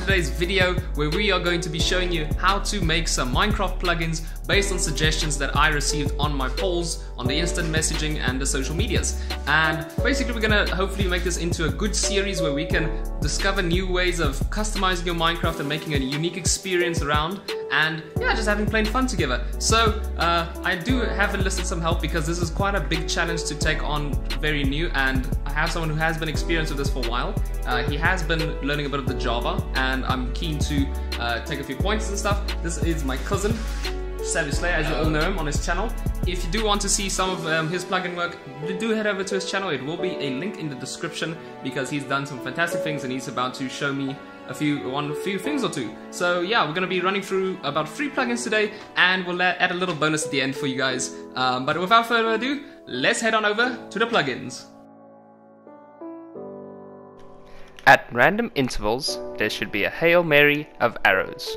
today's video where we are going to be showing you how to make some Minecraft plugins based on suggestions that I received on my polls on the instant messaging and the social medias. And basically we're gonna hopefully make this into a good series where we can discover new ways of customizing your Minecraft and making a unique experience around, and yeah, just having plain fun together. So I do have enlisted some help because this is quite a big challenge to take on, very new, and I have someone who has been experienced with this for a while. He has been learning a bit of the Java, and I'm keen to take a few points and stuff. This is my cousin, Slay3r, as you all know him on his channel. If you do want to see some of his plugin work, do head over to his channel. It will be a link in the description because he's done some fantastic things and he's about to show me a few things or two. So yeah, we're going to be running through about 3 plugins today, and we'll add a little bonus at the end for you guys. But without further ado, let's head on over to the plugins. At random intervals, there should be a Hail Mary of arrows.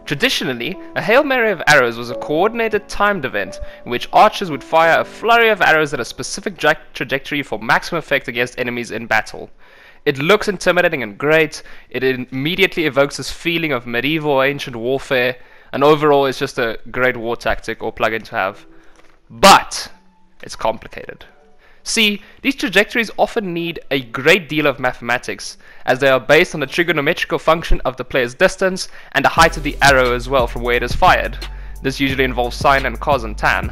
Traditionally, a Hail Mary of arrows was a coordinated timed event in which archers would fire a flurry of arrows at a specific trajectory for maximum effect against enemies in battle. It looks intimidating and great, it immediately evokes this feeling of medieval or ancient warfare, and overall it's just a great war tactic or plugin to have. But it's complicated. See, these trajectories often need a great deal of mathematics, as they are based on the trigonometrical function of the player's distance and the height of the arrow as well from where it is fired. This usually involves sine and cos and tan.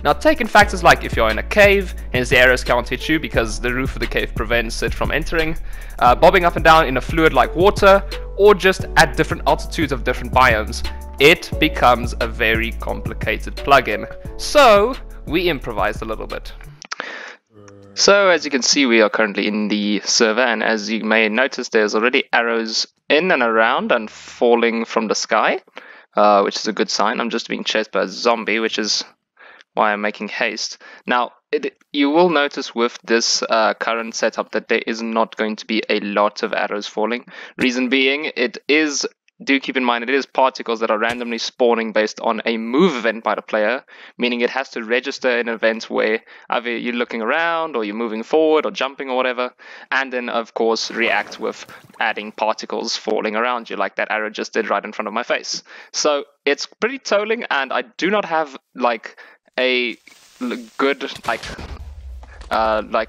Now, taking factors like if you're in a cave, hence the arrows can't hit you because the roof of the cave prevents it from entering, bobbing up and down in a fluid like water, or just at different altitudes of different biomes, it becomes a very complicated plugin. So, we improvised a little bit. So as you can see, we are currently in the server, and as you may notice, there's already arrows in and around and falling from the sky, which is a good sign. I'm just being chased by a zombie, which is why I'm making haste. Now, you will notice with this current setup that there is not going to be a lot of arrows falling. Reason being, do keep in mind, it is particles that are randomly spawning based on a move event by the player, meaning it has to register an event where either you're looking around or you're moving forward or jumping or whatever, and then of course react with adding particles falling around you like that arrow just did right in front of my face. So it's pretty tolling, and I do not have like a good like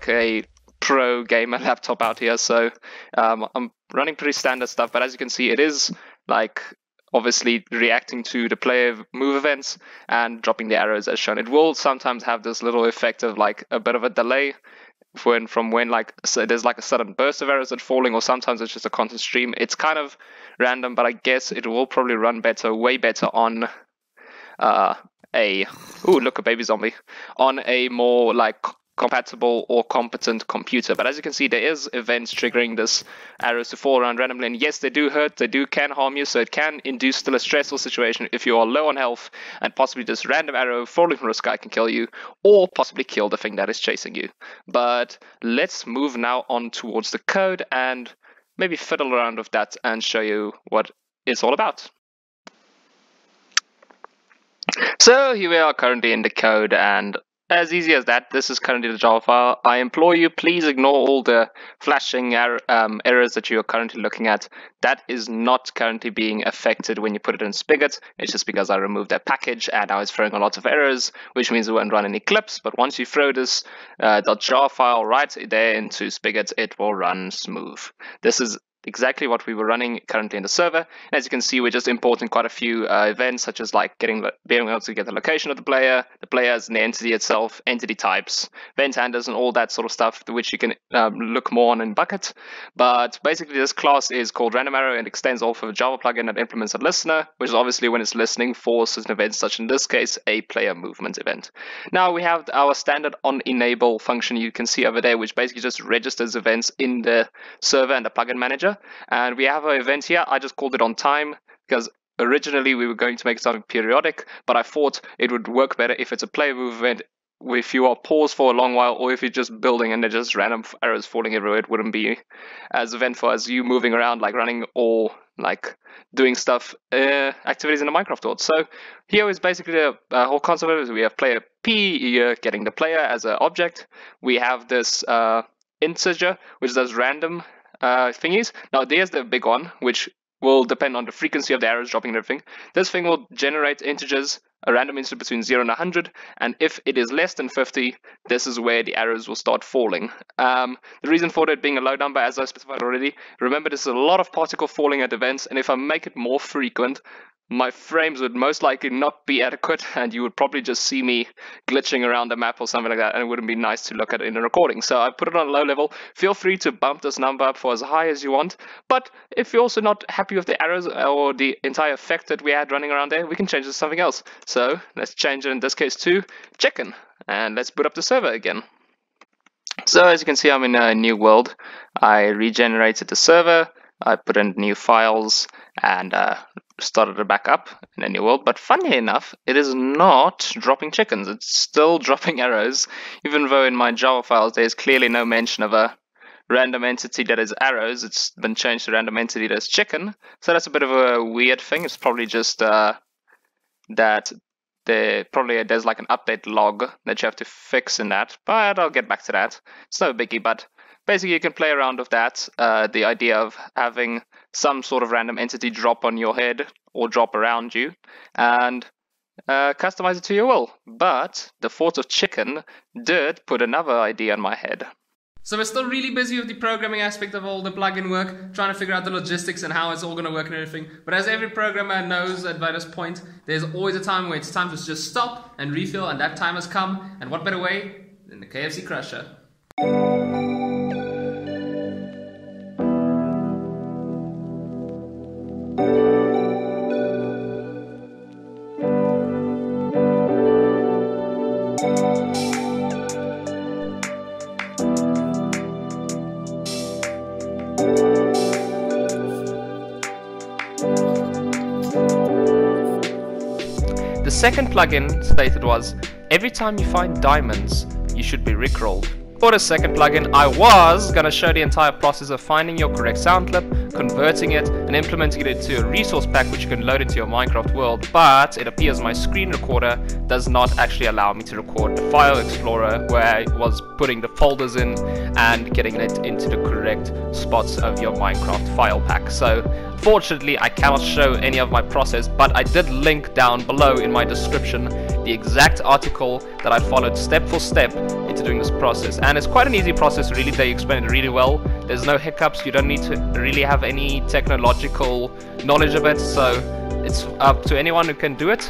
a pro gamer laptop out here, so I'm running pretty standard stuff, but as you can see, it is like obviously reacting to the player move events and dropping the arrows as shown. It will sometimes have this little effect of like a bit of a delay from when like there's like a sudden burst of arrows that falling, or sometimes it's just a constant stream. It's kind of random, but I guess it will probably run better, way better on a baby zombie, on a more like compatible or competent computer. But as you can see, there is events triggering this arrows to fall around randomly, and yes, they do hurt, can harm you, so it can induce still a stressful situation if you are low on health, and possibly this random arrow falling from the sky can kill you, or possibly kill the thing that is chasing you. But let's move now on towards the code and maybe fiddle around with that and show you what it's all about. So here we are currently in the code, and as easy as that, this is currently the Java file. I implore you, please ignore all the flashing errors that you are currently looking at. That is not currently being affected when you put it in Spigot. It's just because I removed that package and now it's throwing a lot of errors, which means it won't run any clips. But once you throw this .jar file right there into Spigot, it will run smooth. This is exactly what we were running currently in the server. And as you can see, we're just importing quite a few events, such as like being able to get the location of the players and the entity itself, entity types, event handlers, and all that sort of stuff, which you can look more on in Bucket. But basically, this class is called random arrow and extends off of a Java plugin that implements a listener, which is obviously when it's listening for certain events, such in this case, a player movement event. Now we have our standard on enable function you can see over there, which basically just registers events in the server and the plugin manager. And we have an event here. I just called it on time because originally we were going to make something periodic, but I thought it would work better if it's a player move event. If you are paused for a long while, or if you're just building and there's just random arrows falling everywhere, it wouldn't be as eventful as you moving around, like running or like doing stuff, activities in the Minecraft world. So here is basically the whole concept of it. We have player P here getting the player as an object. We have this integer which does random thingies. Now there's the big one, which will depend on the frequency of the arrows dropping and everything. This thing will generate integers, a random integer between 0 and 100, and if it is less than 50, this is where the arrows will start falling. The reason for it being a low number, as I specified already, remember this is a lot of particle falling at events, and if I make it more frequent, my frames would most likely not be adequate, and you would probably just see me glitching around the map or something like that, and it wouldn't be nice to look at in a recording. So I put it on low level. Feel free to bump this number up for as high as you want, but if you're also not happy with the arrows or the entire effect that we had running around there, we can change it to something else. So let's change it in this case to chicken, and let's boot up the server again. So as you can see, I'm in a new world. I regenerated the server, I put in new files, and started it back up in a new world. But funny enough, it is not dropping chickens, it's still dropping arrows, even though in my Java files there's clearly no mention of a random entity that is arrows. It's been changed to random entity that is chicken. So that's a bit of a weird thing. It's probably just that there's like an update log that you have to fix in that, but I'll get back to that. It's no biggie, but basically you can play around with that, the idea of having some sort of random entity drop on your head or drop around you, and customize it to your will. But the thought of chicken did put another idea in my head. So we're still really busy with the programming aspect of all the plugin work, trying to figure out the logistics and how it's all going to work and everything. But as every programmer knows at this point, there's always a time where it's time to just stop and refill, and that time has come. And what better way than the KFC Crusher? The second plugin stated was, every time you find diamonds, you should be rickrolled. For the second plugin, I was gonna show the entire process of finding your correct sound clip, converting it, and implementing it into a resource pack which you can load into your Minecraft world, but it appears my screen recorder does not actually allow me to record the file explorer where I was putting the folders in and getting it into the correct spots of your Minecraft file pack. So fortunately I cannot show any of my process, but I did link down below in my description the exact article that I followed step for step into doing this process, and it's quite an easy process. Really, they explain it really well. There's no hiccups, you don't need to really have any technological knowledge of it, so it's up to anyone who can do it.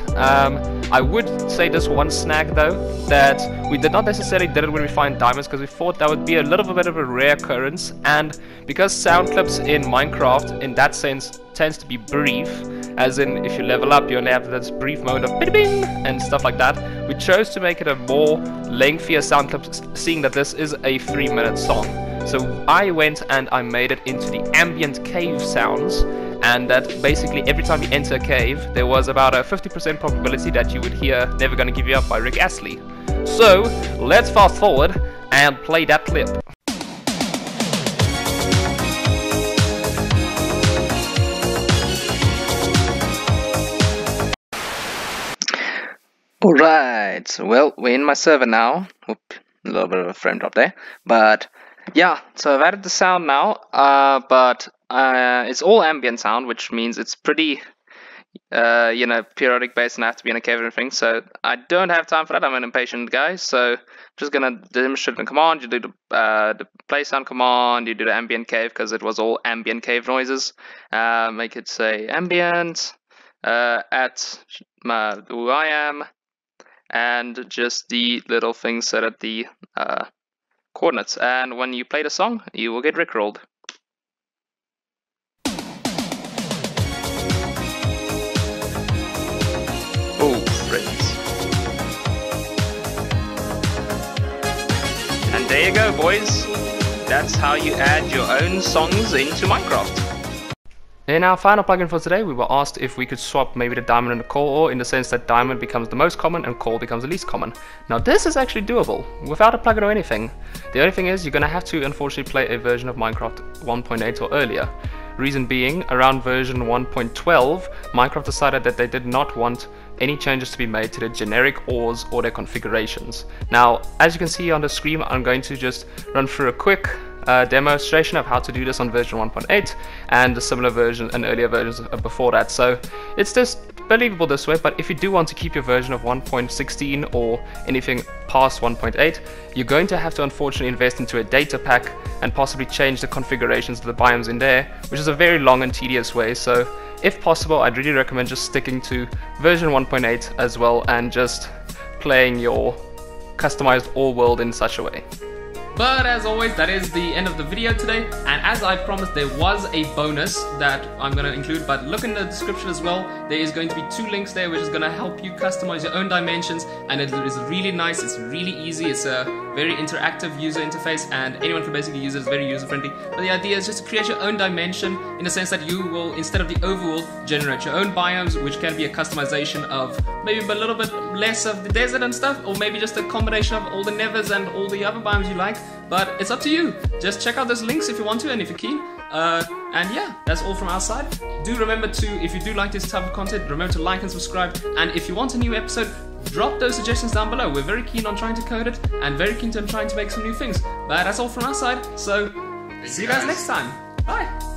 I would say this one snag though, that we did not necessarily did it when we find diamonds, because we thought that would be a little bit of a rare occurrence, and because sound clips in Minecraft in that sense tends to be brief, as in if you level up you only have this brief moment of bing bing and stuff like that, we chose to make it a more lengthier sound clip, seeing that this is a 3-minute song. So I went and I made it into the ambient cave sounds, and that basically every time you enter a cave there was about a 50% probability that you would hear Never Gonna Give You Up by Rick Astley. So let's fast forward and play that clip. Alright, well, we're in my server now. Oop, a little bit of a frame drop there. But yeah, so I've added the sound now, but it's all ambient sound, which means it's pretty, periodic based, and I have to be in a cave and everything. So I don't have time for that. I'm an impatient guy, so just gonna demonstrate the command. You do the play sound command, you do the ambient cave, because it was all ambient cave noises. Make it say ambient at who I am, and just the little thing set at the coordinates, and when you play the song you will get rickrolled. Oh friends. And there you go boys, that's how you add your own songs into Minecraft. In our final plugin for today, we were asked if we could swap maybe the diamond and the coal ore, in the sense that diamond becomes the most common and coal becomes the least common. Now this is actually doable, without a plugin or anything. The only thing is, you're gonna have to unfortunately play a version of Minecraft 1.8 or earlier. Reason being, around version 1.12, Minecraft decided that they did not want any changes to be made to the generic ores or their configurations. Now, as you can see on the screen, I'm going to just run through a quick demonstration of how to do this on version 1.8 and a similar version and earlier versions before that. So it's just believable this way, but if you do want to keep your version of 1.16 or anything past 1.8, you're going to have to unfortunately invest into a data pack and possibly change the configurations of the biomes in there, which is a very long and tedious way. So if possible, I'd really recommend just sticking to version 1.8 as well and just playing your customized all world in such a way. But as always, that is the end of the video today, and as I promised, there was a bonus that I'm going to include, but look in the description as well. There is going to be 2 links there which is going to help you customize your own dimensions, and it is really nice, it's really easy, it's a very interactive user interface and anyone can basically use it, it's very user friendly. But the idea is just to create your own dimension in the sense that you will, instead of the overworld, generate your own biomes, which can be a customization of maybe a little bit less of the desert and stuff, or maybe just a combination of all the nevers and all the other biomes you like. But it's up to you. Just check out those links if you want to and if you're keen. And yeah, that's all from our side. Do remember to, if you do like this type of content, remember to like and subscribe. And if you want a new episode, drop those suggestions down below. We're very keen on trying to code it and very keen on trying to make some new things. But that's all from our side. So see you guys next time. Bye.